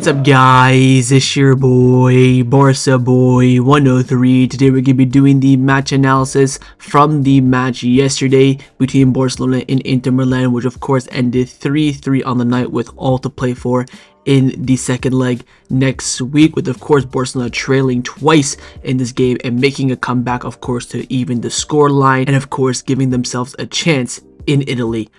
What's up guys, it's your boy, Barca Boy 103. Today we're going to be doing the match analysis from the match yesterday between Barcelona and Inter Milan, which of course ended 3-3 on the night with all to play for in the second leg next week, with of course Barcelona trailing twice in this game and making a comeback of course to even the score line and of course giving themselves a chance in Italy.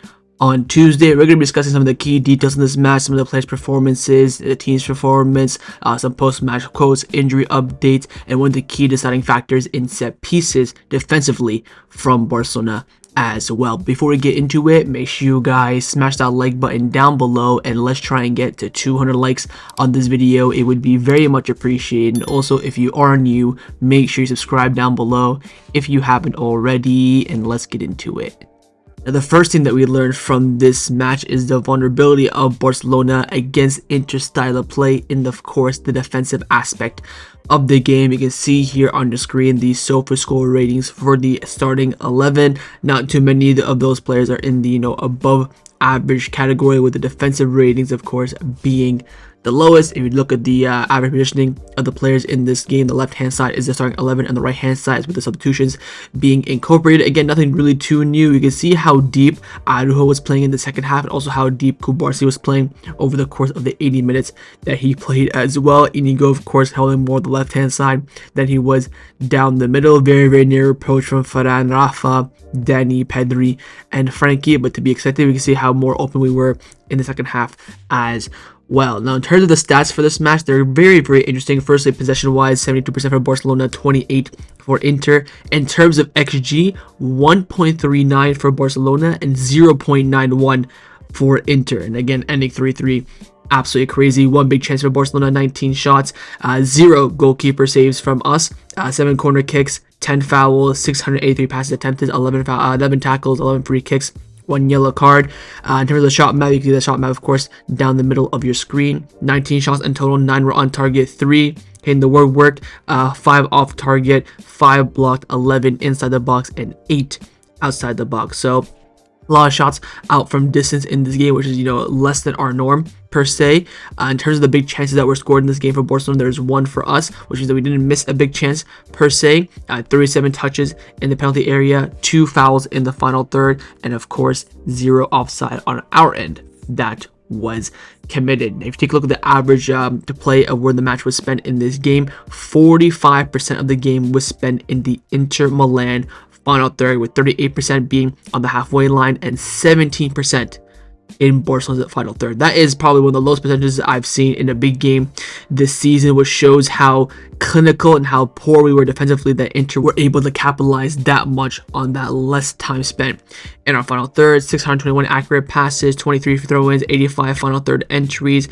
On Tuesday, we're going to be discussing some of the key details in this match, some of the players' performances, the team's performance, some post-match quotes, injury updates, and one of the key deciding factors in set pieces defensively from Barcelona as well. Before we get into it, make sure you guys smash that like button down below and let's try and get to 200 likes on this video. It would be very much appreciated. And also, if you are new, make sure you subscribe down below if you haven't already, and let's get into it. Now, the first thing that we learned from this match is the vulnerability of Barcelona against Inter style of play in, of course, the defensive aspect of the game. You can see here on the screen the SofaScore ratings for the starting 11. Not too many of those players are in the above average category, with the defensive ratings of course being the lowest. If you look at the average positioning of the players in this game, the left hand side is the starting 11 and the right hand side is with the substitutions being incorporated. Again, nothing really too new. You can see how deep Araujo was playing in the second half and also how deep Kounde was playing over the course of the 80 minutes that he played as well. Inigo of course holding more the left hand side than he was down the middle. Very near approach from Ferran, Rafa, Danny, Pedri and Frenkie, but to be expected. We can see how more open we were in the second half as well. Now, in terms of the stats for this match, they're very interesting. Firstly, possession wise, 72% for Barcelona, 28 for Inter. In terms of XG, 1.39 for Barcelona and 0.91 for Inter, and again ending 3-3. Absolutely crazy. One big chance for Barcelona, 19 shots, 0 goalkeeper saves from us, 7 corner kicks, 10 fouls, 683 passes attempted, 11 tackles, 11 free kicks, 1 yellow card. In terms of the shot map, you can see the shot map of course down the middle of your screen. 19 shots in total, 9 were on target, 3 hitting the word worked, 5 off target, 5 blocked, 11 inside the box and 8 outside the box. So a lot of shots out from distance in this game, which is less than our norm per se. In terms of the big chances that were scored in this game for Barcelona, there's 1 for us, which means that we didn't miss a big chance per se. 37 touches in the penalty area, 2 fouls in the final third, and of course 0 offside on our end that was committed. If you take a look at the average to play of where the match was spent in this game, 45% of the game was spent in the Inter Milan final third, with 38% being on the halfway line and 17% in Barcelona's final third. That is probably one of the lowest percentages I've seen in a big game this season, which shows how clinical and how poor we were defensively that Inter were able to capitalize that much on that less time spent in our final third. 621 accurate passes, 23 throw-ins, 85 final third entries.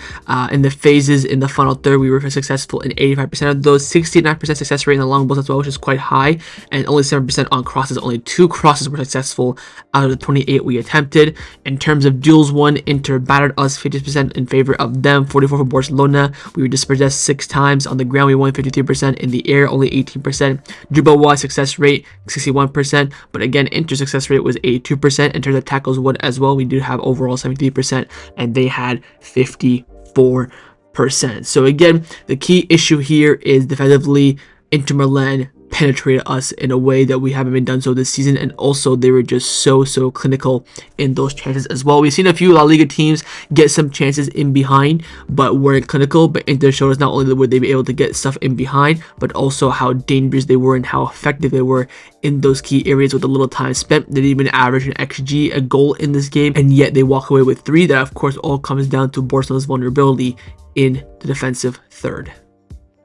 In the phases in the final third, we were successful in 85% of those, 69% success rate in the long balls as well, which is quite high, and only 7% on crosses. Only 2 crosses were successful out of the 28 we attempted. In terms of duels won, Inter battered us 50% in favor of them, 44 for Barcelona. We were dispossessed 6 times on the ground. We won 53%, in the air only 18%. Dribble-wise success rate 61%, but again Inter's success rate was 82%. In terms of tackles won as well, we did have overall 73% and they had 54%. So again, the key issue here is defensively Inter Milan penetrated us in a way that we haven't been done so this season, and also they were just so clinical in those chances as well. We've seen a few La Liga teams get some chances in behind but weren't clinical, but Inter showed us not only would they be able to get stuff in behind, but also how dangerous they were and how effective they were in those key areas with a little time spent. They didn't even average an XG, a goal in this game, and yet they walk away with 3. That of course all comes down to Barcelona's vulnerability in the defensive third.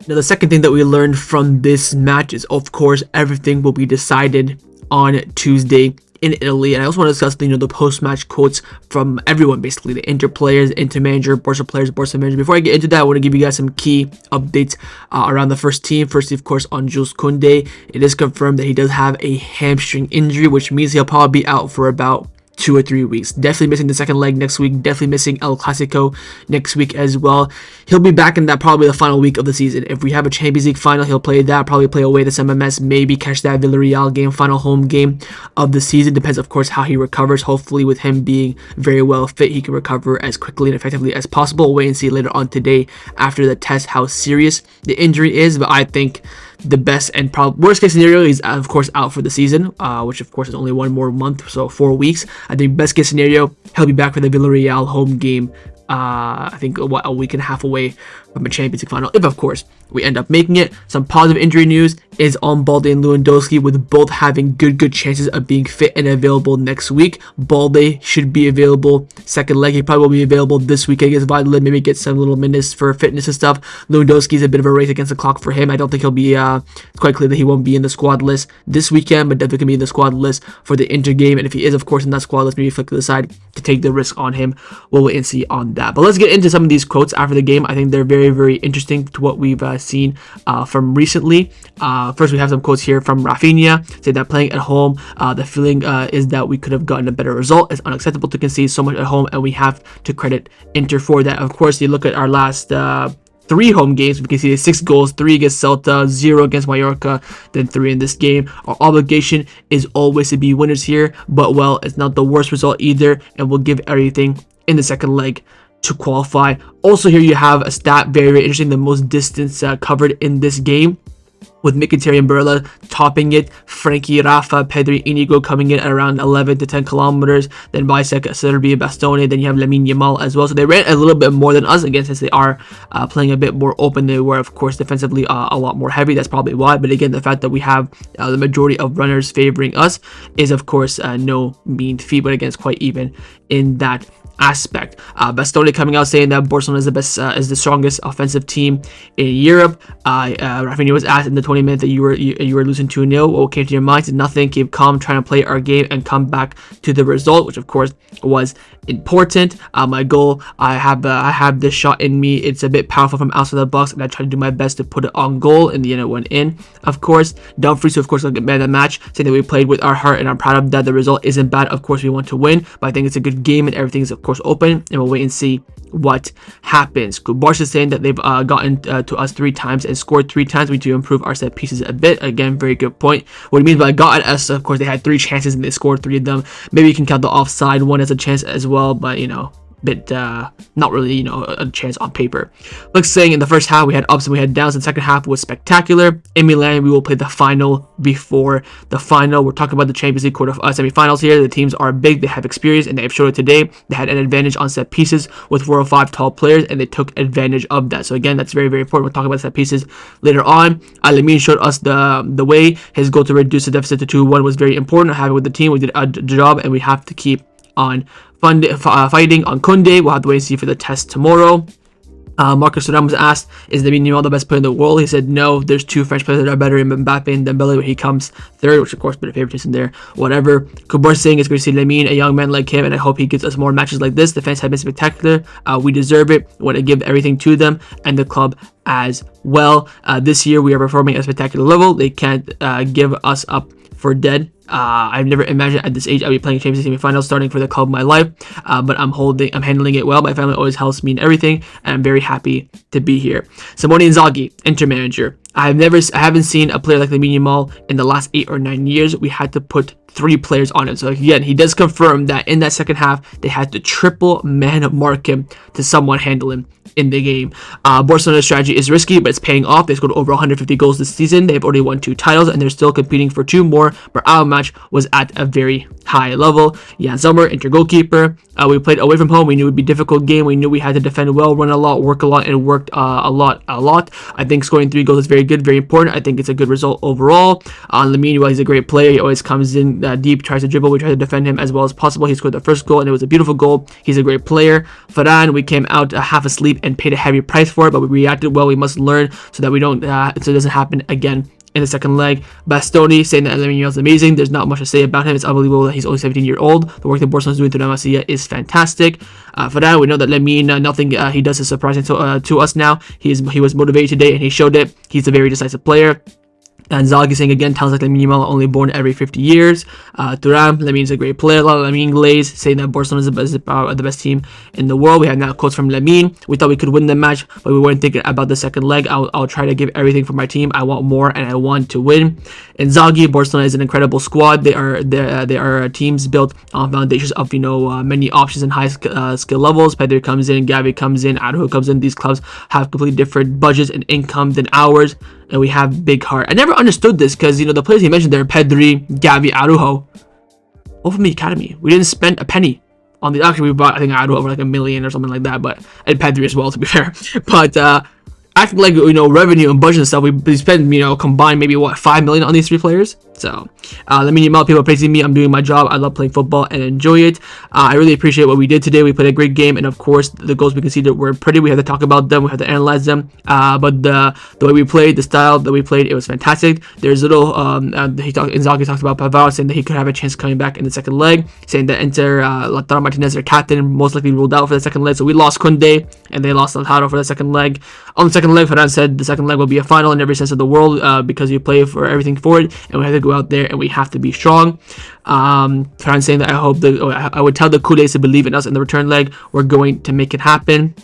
Now, the second thing that we learned from this match is, of course, everything will be decided on Tuesday in Italy. And I also want to discuss the post-match quotes from everyone, basically the Inter players, Inter manager, Barca players, Barca manager. Before I get into that, I want to give you guys some key updates around the first team. Firstly, of course, on Kounde, it is confirmed that he does have a hamstring injury, which means he'll probably be out for about 2 or 3 weeks. Definitely missing the second leg next week. Definitely missing El Clasico next week as well. He'll be back in that probably the final week of the season. If we have a Champions League final, he'll play that. Probably play away this MMS. Maybe catch that Villarreal game, final home game of the season. Depends, of course, how he recovers. Hopefully, with him being very well fit, he can recover as quickly and effectively as possible. We'll wait and see later on today after the test how serious the injury is. But I think the best and worst case scenario is of course out for the season, which of course is only one more month, so 4 weeks. I think best case scenario, he'll be back for the Villarreal home game. I think a week and a half away from a Champions League final, if of course we end up making it. Some positive injury news is on Balde and Lewandowski, with both having good chances of being fit and available next week. Balde should be available second leg. He probably will be available this week against Valladolid, maybe get some little minutes for fitness and stuff. Lewandowski's a bit of a race against the clock for him. I don't think he'll be it's quite clear that he won't be in the squad list this weekend, but definitely can be in the squad list for the Inter game. And if he is of course in that squad list, maybe flick to the side to take the risk on him. We'll wait and see on that. But let's get into some of these quotes after the game. I think they're very interesting to what we've seen from recently. First, we have some quotes here from Raphinha, saying that playing at home, the feeling is that we could have gotten a better result. It's unacceptable to concede so much at home, and we have to credit Inter for that. Of course, you look at our last 3 home games, we can see 6 goals, 3 against Celta, 0 against Mallorca, then 3 in this game. Our obligation is always to be winners here, but well, it's not the worst result either, and we'll give everything in the second leg to qualify. Also, here you have a stat very interesting: the most distance covered in this game, with Mkhitaryan and Barella topping it. Frenkie, Rafa, Pedri, Inigo coming in at around 11 to 10 kilometers. Then Bisek, Serbia, Bastoni. Then you have Lamine, Yamal as well. So they ran a little bit more than us, again, since they are playing a bit more open. They were, of course, defensively a lot more heavy. That's probably why. But again, the fact that we have the majority of runners favoring us is, of course, no mean feat. But again, it's quite even in that aspect. Bastoni coming out saying that Barcelona is the strongest offensive team in Europe. Raphinha was asked in the 20 minutes that you were losing 2-0. What came to your mind? Said nothing. Keep calm, trying to play our game and come back to the result, which of course was important. My goal, I have this shot in me. It's a bit powerful from outside the box, and I try to do my best to put it on goal. In the end, it went in. Of course, Dumfries, who of course got man of the match, saying that we played with our heart and I'm proud of that. The result isn't bad. Of course, we want to win, but I think it's a good game and everything is of course open, and we'll wait and see what happens. Barca is saying that they've gotten to us 3 times and scored 3 times. We need to improve our set pieces a bit. Again, very good point. What it means by got at us, of course, they had 3 chances and they scored 3 of them. Maybe you can count the offside one as a chance as well, but you know, bit not really, you know, a chance on paper. Looks saying in the first half we had ups and we had downs, and the second half was spectacular. In Milan, we will play the final before the final. We're talking about the Champions League quarter semi-finals here. The teams are big, they have experience, and they have showed it today. They had an advantage on set pieces with 4 or 5 tall players, and they took advantage of that. So again, that's very important. We'll talk about set pieces later on. Lamine showed us the way. His goal to reduce the deficit to 2-1 was very important. Having with the team, we did a job, and we have to keep on fighting on Kounde. We'll have to wait and see for the test tomorrow. Marcus Thuram was asked, is Lamine Yamal the best player in the world? He said no, there's 2 French players that are better in Mbappe and Dembele, where he comes third, which of course bit of favoritism there, whatever. Kubar saying it's great to see Lamine, a young man like him, and I hope he gives us more matches like this. The fans have been spectacular. We deserve it. We want to give everything to them and the club as well. This year we are performing at a spectacular level. They can't give us up for dead. I've never imagined at this age I'd be playing Champions League semi-finals, starting for the club of my life. But I'm handling it well. My family always helps me in everything, and I'm very happy to be here. Simone Inzaghi, Inter manager. I haven't seen a player like Lamine Yamal in the last 8 or 9 years. We had to put 3 players on him. So again, he does confirm that in that second half, they had to triple man mark him to someone handle him in the game. Barcelona's strategy is risky, but it's paying off. They scored over 150 goals this season. They've already won 2 titles, and they're still competing for 2 more, but our match was at a very high level. Sommer, Inter goalkeeper. We played away from home. We knew it would be a difficult game. We knew we had to defend well, run a lot, work a lot, and it worked a lot. I think scoring 3 goals is very good, very important. I think it's a good result overall. Lamine, well, he's a great player. He always comes in deep, tries to dribble. We try to defend him as well as possible. He scored the first goal, and it was a beautiful goal. He's a great player. Varane, we came out half asleep and paid a heavy price for it, but we reacted well. We must learn so that we don't, so it doesn't happen again in the second leg. Bastoni saying that Lamine Yamal is amazing. There's not much to say about him. It's unbelievable that he's only 17 years old. The work that Barcelona is doing to La Masia is fantastic. For that, we know that Lamine, nothing he does is surprising to us now. He was motivated today, and he showed it. He's a very decisive player. And Zalgi saying again, talents like Lamine Yamal are only born every 50 years. Thuram, Lamine's a great player. Lamine Glaze saying that Barcelona is the best team in the world. We have now quotes from Lamine. We thought we could win the match, but we weren't thinking about the second leg. I'll try to give everything for my team. I want more and I want to win. And Zalgi, Barcelona is an incredible squad. They are teams built on foundations of many options and high skill levels. Pedri comes in, Gavi comes in, Araujo comes in. These clubs have completely different budgets and income than ours, and we have big heart. I never understood this because the players he mentioned there, Pedri, Gavi, Araujo, all from the academy. We didn't spend a penny on the. Actually, we bought I think Araujo for like $1 million or something like that, but and Pedri as well, to be fair. But acting like revenue and budget and stuff, we spend combined maybe what $5 million on these 3 players. So Lamine Yamal, people are praising me. I'm doing my job. I love playing football and enjoy it. I really appreciate what we did today. We played a great game, and of course the goals we conceded were pretty. We have to talk about them. We have to analyze them. But the way we played, the style that we played, it was fantastic. There's little Inzaghi talks about Pavard saying that he could have a chance coming back in the second leg, saying that Lautaro Martinez, their captain, most likely ruled out for the second leg. So we lost Kounde and they lost Lautaro for the second leg. On the second leg, Ferran said the second leg will be a final in every sense of the world because you play for everything for it, and we have to go out there and we have to be strong. Ferran saying that I would tell the Kounde to believe in us in the return leg. We're going to make it happen.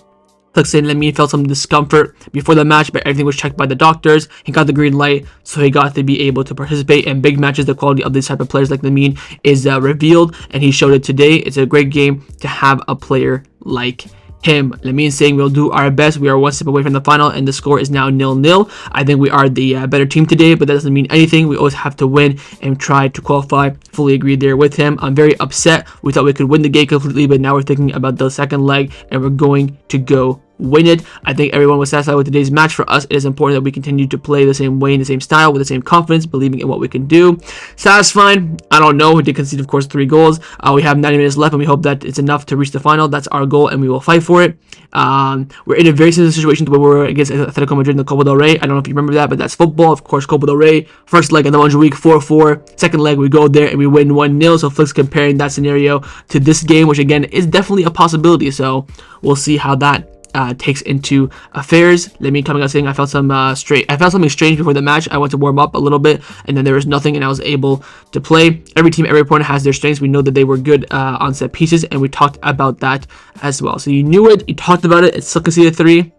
Like saying Lamine felt some discomfort before the match, but everything was checked by the doctors. He got the green light, so he got to be able to participate in big matches. The quality of this type of players like Lamine is revealed, and he showed it today. It's a great game to have a player like him. Lamine saying we'll do our best. We are one step away from the final, and the score is now 0-0. I think we are the better team today, but that doesn't mean anything. We always have to win and try to qualify. Fully agree there with him. I'm very upset. We thought we could win the game completely, but now we're thinking about the second leg, and we're going to go win it. I think everyone was satisfied with today's match. For us, it is important that we continue to play the same way, in the same style, with the same confidence, believing in what we can do. Satisfied? I don't know. We did concede, of course, 3 goals. We have 90 minutes left, and we hope that it's enough to reach the final. That's our goal, and we will fight for it. We're in a very similar situation to where we were against Atletico Madrid in the Copa del Rey. I don't know if you remember that, but that's football. Of course, Copa del Rey, first leg in the Montjuic, 4-4. Second leg, we go there and we win 1-0. So Flick's comparing that scenario to this game, which again is definitely a possibility. So we'll see how that takes into affairs. Lamine coming out saying I felt something strange before the match. I went to warm up a little bit, and then there was nothing, and I was able to play. Every team, every opponent has their strengths. We know that they were good on set pieces, and we talked about that as well. So you knew it, you talked about it. It's still conceded 3.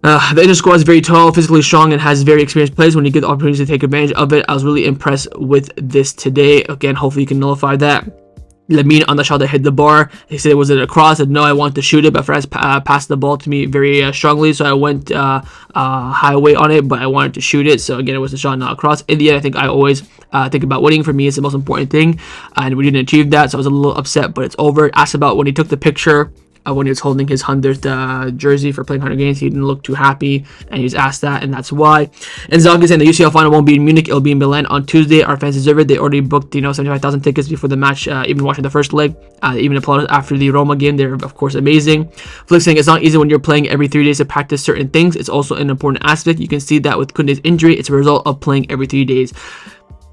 The Inter squad is very tall, physically strong, and has very experienced players. When you get the opportunity to take advantage of it, I was really impressed with this today. Again, hopefully you can nullify that. Lamine on the shot that hit the bar, he said, was it a cross? I said, no, I want to shoot it, but Franz passed the ball to me very strongly, so I went highway on it, but I wanted to shoot it. So again, it was a shot, not a cross. In the end, I think I always think about winning. For me, it's the most important thing, and we didn't achieve that, so I was a little upset, but it's over. Asked about when he took the picture, when he was holding his 100th jersey for playing 100 games, he didn't look too happy, and he was asked that, and that's why. And Zalgi saying the UCL final won't be in Munich, it'll be in Milan on Tuesday. Our fans deserve it. They already booked 75,000 tickets before the match, even watching the first leg. Even applauded after the Roma game. They're of course amazing. Flick saying it's not easy when you're playing every 3 days to practice certain things. It's also an important aspect. You can see that with Kounde's injury, it's a result of playing every 3 days.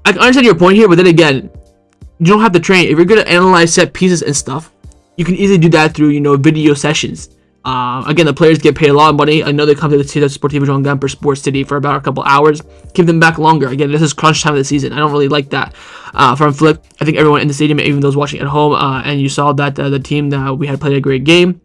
I can understand your point here, but then again, you don't have to train. If you're going to analyze set pieces and stuff, you can easily do that through, video sessions. Again, the players get paid a lot of money. I know they come to the Ciudad Sportiva Jong for Sports City for about a couple hours. Give them back longer. Again, this is crunch time of the season. I don't really like that. From Flick, I think everyone in the stadium, even those watching at home, and you saw that the team that we had played a great game.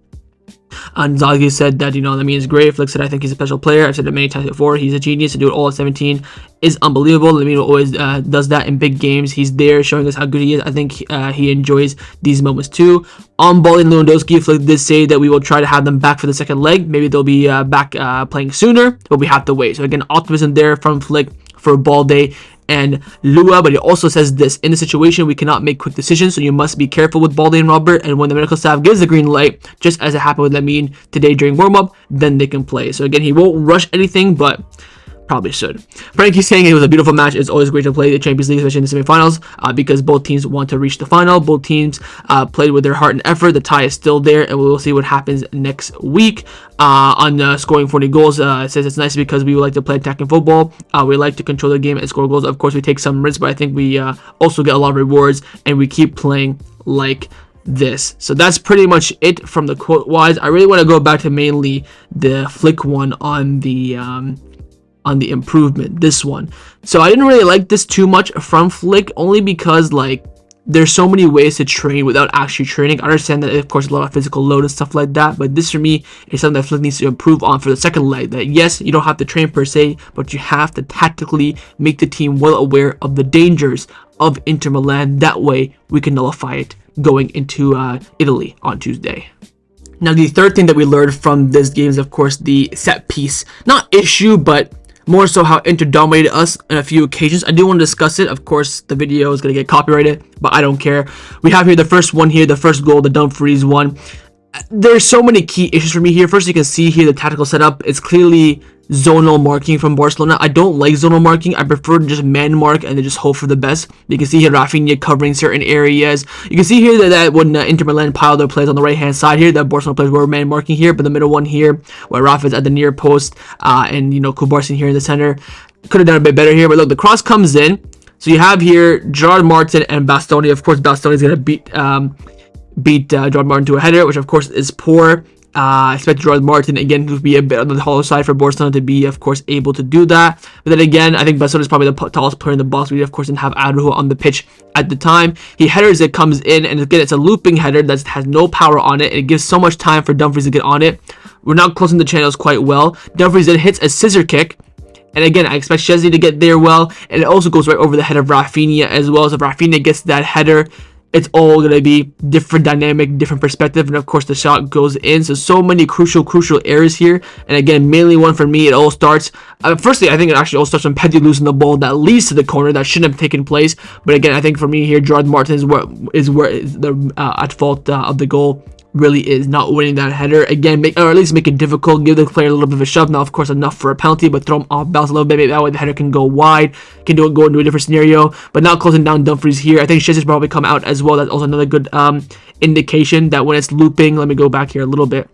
And Zalgi said that, Lamine is great. Flick said, I think he's a special player. I've said it many times before. He's a genius. To do it all at 17 is unbelievable. Lamine always does that in big games. He's there showing us how good he is. I think he enjoys these moments too. On Balde and Lewandowski, Flick did say that we will try to have them back for the second leg. Maybe they'll be back playing sooner, but we have to wait. So again, optimism there from Flick for Balde and Lua, but he also says this: in the situation, we cannot make quick decisions, so you must be careful with Balde and Robert, and when the medical staff gives the green light, just as it happened with Lamine today during warm-up, then they can play. So again, he won't rush anything, but probably should. Frenkie saying it was a beautiful match. It's always great to play the Champions League, especially in the semifinals, because both teams want to reach the final. Both teams played with their heart and effort. The tie is still there, and we will see what happens next week. On scoring 40 goals, it says it's nice because we would like to play attacking football. We like to control the game and score goals. Of course, we take some risks, but I think we also get a lot of rewards, and we keep playing like this. So that's pretty much it from the quote wise. I really want to go back to mainly the Flick one on the on the improvement, this one. So I didn't really like this too much from Flick, only because like there's so many ways to train without actually training. I understand that, of course, a lot of physical load and stuff like that, but this for me is something that Flick needs to improve on for the second leg. That yes, you don't have to train per se, but you have to tactically make the team well aware of the dangers of Inter Milan. That way we can nullify it going into Italy on Tuesday. Now, the third thing that we learned from this game is, of course, the set piece. Not issue, but more so how Inter dominated us on a few occasions. I do want to discuss it. Of course, the video is going to get copyrighted, but I don't care. We have here the first one here, the first goal, the Dumfries one. There's so many key issues for me here. First, you can see here the tactical setup. It's clearly zonal marking from Barcelona. I don't like zonal marking. I prefer to just man mark and then just hope for the best. You can see here Raphinha covering certain areas. You can see here that when Inter Milan piled their plays on the right hand side here, that Barcelona players were man marking here, but the middle one here, where Rafa's at the near post, and Kubarsi here in the center, could have done a bit better here. But look, the cross comes in. So you have here Gerard Martin and Bastoni. Of course, Bastoni is going to beat Gerard Martin to a header, which of course is poor. I expect Gerard Martin again to be a bit on the hollow side for Barcelona to be, of course, able to do that. But then again, I think Bastoni is probably the tallest player in the box. We of course didn't have Araujo on the pitch at the time. He headers it, comes in, and again it's a looping header that has no power on it. It gives so much time for Dumfries to get on it. We're not closing the channels quite well. Dumfries then hits a scissor kick. And again, I expect Szczesny to get there well. And it also goes right over the head of Raphinha as well. So if Raphinha gets that header, it's all going to be different dynamic, different perspective. And of course, the shot goes in. So many crucial errors here. And again, mainly one for me, it all starts. Firstly, I think it actually all starts from Pedri losing the ball that leads to the corner that shouldn't have taken place. But again, I think for me here, Gerard Martin is where the at fault of the goal really is, not winning that header. Again, or at least make it difficult, give the player a little bit of a shove. Now, of course, enough for a penalty, but throw him off balance a little bit. Maybe that way the header can go wide, go into a different scenario, but not closing down Dumfries here. I think Szczesny's probably come out as well. That's also another good indication that when it's looping, let me go back here a little bit.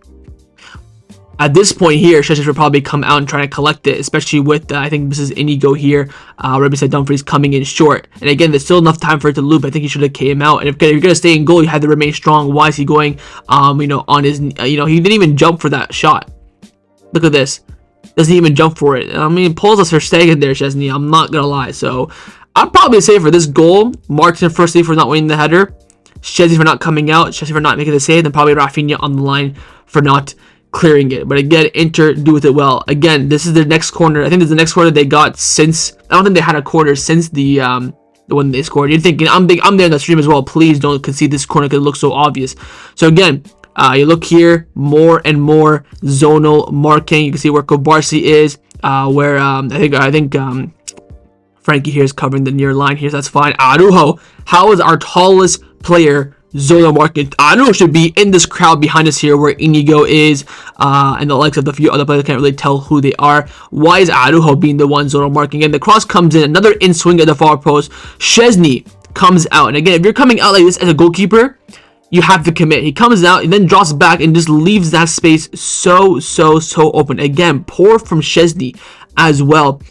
At this point here, Szczesny will probably come out and try to collect it, especially with, I think this is Inigo here, right beside Dumfries coming in short. And again, there's still enough time for it to loop. I think he should have came out. And if you're going to stay in goal, you have to remain strong. Why is he going, on his, he didn't even jump for that shot. Look at this. Doesn't even jump for it. I mean, pulls us for staying there, Szczesny. I'm not going to lie. So, I'd probably say for this goal, Martin firstly for not winning the header, Szczesny for not coming out, Szczesny for not making the save, then probably Raphinha on the line for not clearing it. But again, Inter do with it well. Again, this is their next corner. I think this is the next corner they got since, I don't think they had a corner since the one they scored. You're thinking, I'm there in the stream as well. Please don't concede this corner because it looks so obvious. So again, you look here, more and more zonal marking. You can see where Kobarsi is, where I think Frenkie here is covering the near line here. So that's fine. Araujo, how is our tallest player zonal marking? Araujo should be in this crowd behind us here where Inigo is, and the likes of the few other players. I can't really tell who they are. Why is Araujo being the one zonal marking? And the cross comes in, another in swing at the far post. Szczesny comes out, and again, if you're coming out like this as a goalkeeper, you have to commit. He comes out and then drops back and just leaves that space so open. Again, poor from Szczesny as well.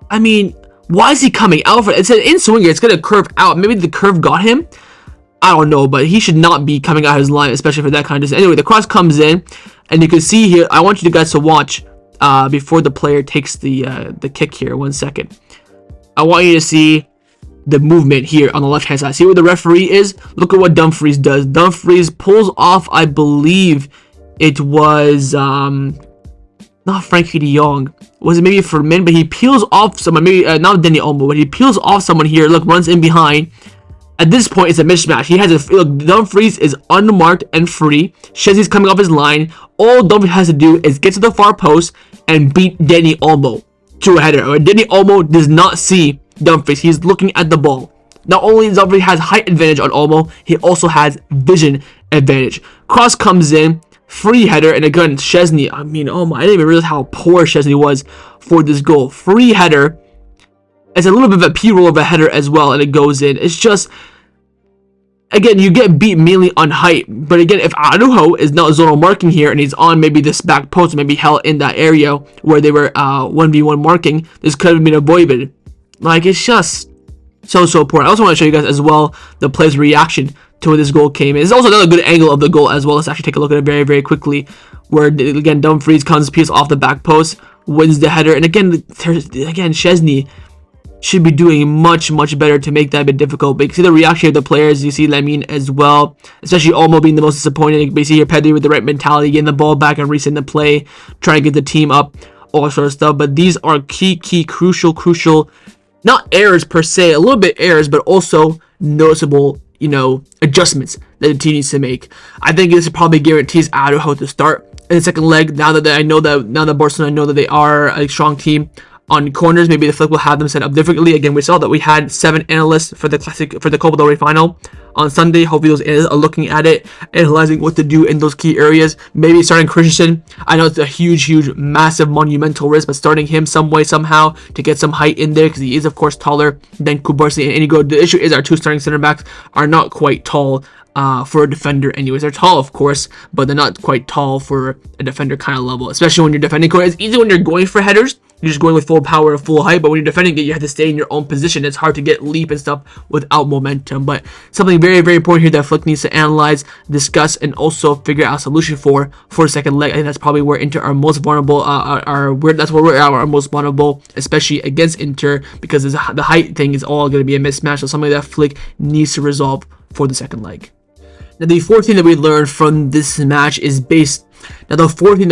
I mean, why is he coming out for it? It's an in swinger. It's gonna curve out. Maybe the curve got him. I don't know, but he should not be coming out his line, especially for that kind of distance. Anyway, the cross comes in, and you can see here, I want you guys to watch before the player takes the kick here. 1 second. I want you to see the movement here on the left-hand side. See where the referee is? Look at what Dumfries does. Dumfries pulls off, I believe it was, not Frenkie de Jong. Was it maybe Fermin? But he peels off someone, maybe, not Dani Olmo, but he peels off someone here. Look, runs in behind. At this point, it's a mismatch. He has a look. Dumfries is unmarked and free. Szczesny's coming off his line. All Dumfries has to do is get to the far post and beat Dani Olmo to a header. Dani Olmo does not see Dumfries. He's looking at the ball. Not only does Dumfries has height advantage on Olmo, he also has vision advantage. Cross comes in, free header, and again, Szczesny. I mean, oh my! I didn't even realize how poor Szczesny was for this goal. Free header. It's a little bit of a P-roll of a header as well, and it goes in. It's just, again, you get beat mainly on height. But again, if Araujo is not zonal marking here and he's on maybe this back post, maybe held in that area where they were 1v1 marking, this could have been avoided. Like, it's just so poor. I also want to show you guys as well the player's reaction to when this goal came in. It's also another good angle of the goal as well. Let's actually take a look at it very quickly. Where, again, Dumfries comes, peels off the back post. wins the header. And again, Chesney should be doing much better to make that a bit difficult. But you can see the reaction of the players. You see Lamine as well, especially Olmo being the most disappointed. But you see here Pedri with the right mentality, getting the ball back and resetting the play, trying to get the team up, all sort of stuff. But these are key, crucial, not errors per se, a little bit errors, but also noticeable, adjustments that the team needs to make. I think this probably guarantees Araujo to start in the second leg. Now that Barcelona know that they are a strong team on corners, maybe the Flick will have them set up differently. Again, we saw that we had 7 analysts for the Copa del Rey final on Sunday. Hopefully those analysts are looking at it, analyzing what to do in those key areas. Maybe starting Christensen. I know it's a huge, massive, monumental risk, but starting him some way, somehow, to get some height in there, because he is, of course, taller than Kubarsi and Inigo. The issue is our 2 starting center backs are not quite tall for a defender anyways. They're tall, of course, but they're not quite tall for a defender kind of level, especially when you're defending corner. It's easy when you're going for headers. You're just going with full power and full height, but when you're defending it, you have to stay in your own position. It's hard to get leap and stuff without momentum. But something very, very important here that Flick needs to analyze, discuss, and also figure out a solution for the second leg. I think that's probably where Inter are most vulnerable. That's where we're at our most vulnerable, especially against Inter, because the height thing is all going to be a mismatch. So something that Flick needs to resolve for the second leg. Now, the fourth thing that we learned from this match is the fourth thing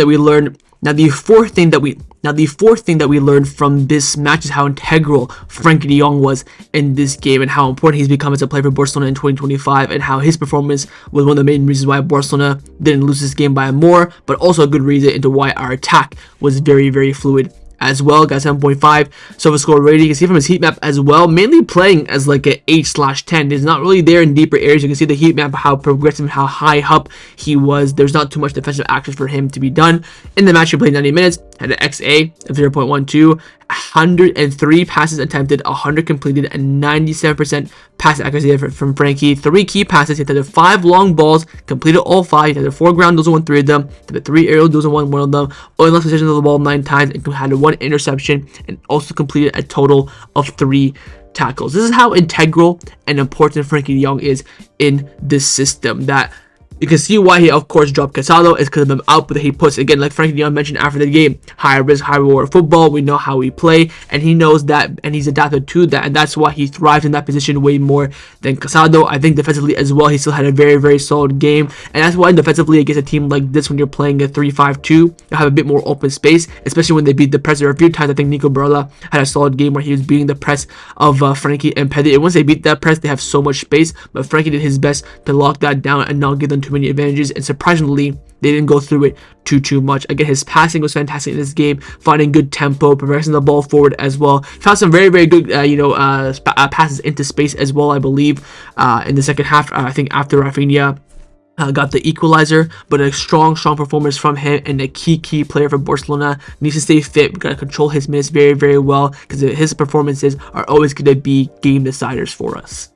that we learned from this match is how integral Frenkie de Jong was in this game, and how important he's become as a player for Barcelona in 2025, and how his performance was one of the main reasons why Barcelona didn't lose this game by more, but also a good reason into why our attack was very, very fluid as well. Got 7.5 SofaScore rating. You can see from his heat map as well, mainly playing as like an 8/10. He's not really there in deeper areas. You can see the heat map, how progressive, how high up he was. There's not too much defensive actions for him to be done. In the match, he played 90 minutes, had an XA of 0.12, 103 passes attempted, 100 completed, and 97% pass accuracy from Frenkie. 3 key passes. He attempted 5 long balls, completed all 5. He attempted 4 ground duels and won 3 of them. Attempted 3 aerial duels and won 1 of them. Only lost possession of the ball 9 times and had 1 interception, and also completed a total of 3 tackles. This is how integral and important Frenkie de Jong is in this system. That you can see why he, of course, dropped Casado is because of the output that he puts. Again, like Frenkie de Jong mentioned after the game, high risk, high reward football. We know how we play, and he knows that, and he's adapted to that, and that's why he thrives in that position way more than Casado. I think defensively as well, he still had a very, very solid game, and that's why defensively against a team like this, when you're playing a 3-5-2, you have a bit more open space, especially when they beat the press. A few times I think Nico Barella had a solid game where he was beating the press of Frenkie and Pedri, and once they beat that press, they have so much space, but Frenkie did his best to lock that down and not give them too many advantages, and surprisingly, they didn't go through it too much. Again, his passing was fantastic in this game, finding good tempo, progressing the ball forward as well. Found some very, very good, passes into space as well, I believe, in the second half. I think after Raphinha got the equalizer, but a strong performance from him, and a key player for Barcelona. Needs to stay fit. We gotta control his minutes very, very well, because his performances are always gonna be game deciders for us.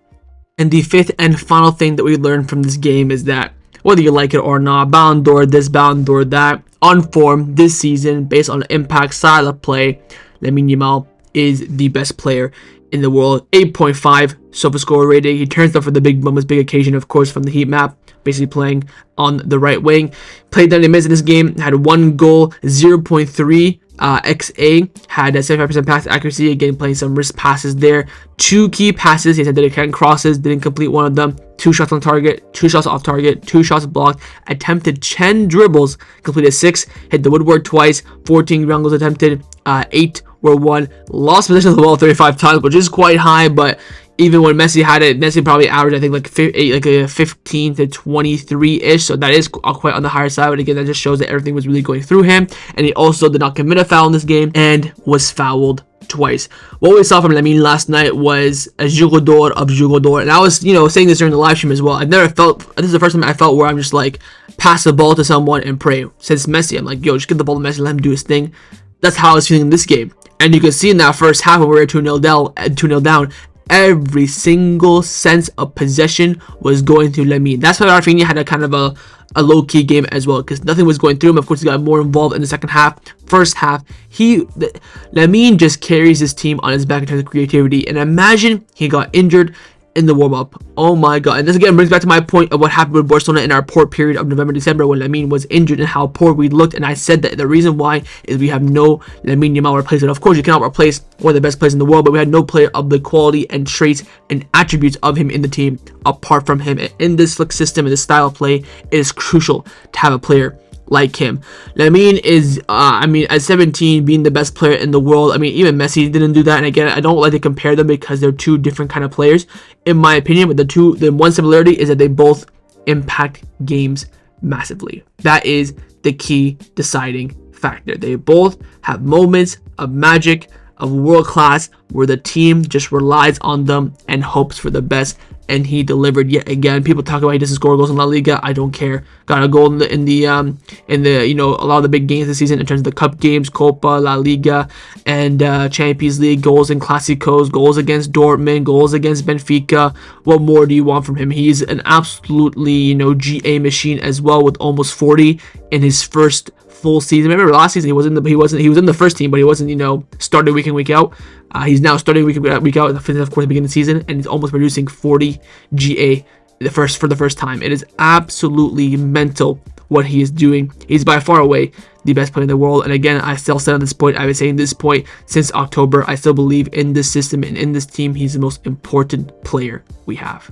And the fifth and final thing that we learned from this game is that, whether you like it or not, Ballon d'Or this, Ballon d'Or that, on form this season, based on the impact, style of play, Lamine Yamal is the best player in the world. 8.5 SofaScore rating. He turns up for the big moments, big occasion, of course, from the heat map, basically playing on the right wing. Played 90 minutes in this game, had 1 goal, 0.3 XA, had a 75% pass accuracy, again playing some risk passes there. 2 key passes, he attempted 10 crosses, didn't complete one of them. 2 shots on target, 2 shots off target, 2 shots blocked, attempted 10 dribbles, completed 6, hit the woodwork twice, 14 ground goals attempted, 8 were won, lost possession of the ball 35 times, which is quite high, but even when Messi had it, Messi probably averaged, I think, like a 15 to 23-ish, so that is quite on the higher side, but again, that just shows that everything was really going through him, and he also did not commit a foul in this game, and was fouled twice. What we saw from Lamine last night was a Jogo d'Or of Jogo d'Or, and I was, saying this during the live stream as well. I've never felt, this is the first time I felt where I'm just like, pass the ball to someone and pray. Since Messi, I'm like, yo, just give the ball to Messi, let him do his thing. That's how I was feeling in this game. And you can see in that first half when we were 2-0 down, every single sense of possession was going through Lamine. That's why Raphinha had a kind of a low-key game as well, because nothing was going through him. Of course, he got more involved in the second half. First half, Lamine just carries his team on his back in terms of creativity. And imagine he got injured in the warm-up. Oh my god. And this again brings back to my point of what happened with Barcelona in our poor period of November, December when Lamine was injured and how poor we looked. And I said that the reason why is we have no Lamine Yamal replacement. Of course, you cannot replace one of the best players in the world, but we had no player of the quality and traits and attributes of him in the team apart from him. And in this slick system and this style of play, it is crucial to have a player like him. Lamine is, at 17, being the best player in the world. I mean, even Messi didn't do that. And again, I don't like to compare them because they're two different kind of players, in my opinion. But the one similarity is that they both impact games massively. That is the key deciding factor. They both have moments of magic, of world class, where the team just relies on them and hopes for the best. And he delivered yet again. People talk about he doesn't score goals in La Liga. I don't care. Got a goal in the a lot of the big games this season in terms of the cup games, Copa, La Liga, and Champions League, goals in Clásicos, goals against Dortmund, goals against Benfica. What more do you want from him? He's an absolutely GA machine as well, with almost 40 in his first full season. Remember last season he was in the first team, but he wasn't started week in, week out. He's now starting week in, week out, of course, at the beginning of the season, and he's almost producing 40 GA for the first time. It is absolutely mental what he is doing. He's by far away the best player in the world. And again, I still said on this point, I've been saying this point since October, I still believe in this system and in this team, he's the most important player we have.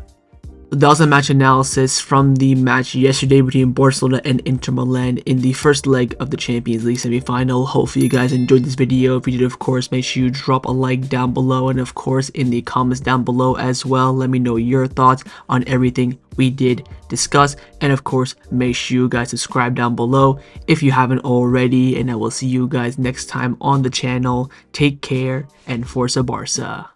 That was a match analysis from the match yesterday between Barcelona and Inter Milan in the first leg of the Champions League semi-final. Hopefully you guys enjoyed this video. If you did, of course, make sure you drop a like down below, and of course in the comments down below as well, let me know your thoughts on everything we did discuss. And of course, make sure you guys subscribe down below if you haven't already, and I will see you guys next time on the channel. Take care and Forza Barca.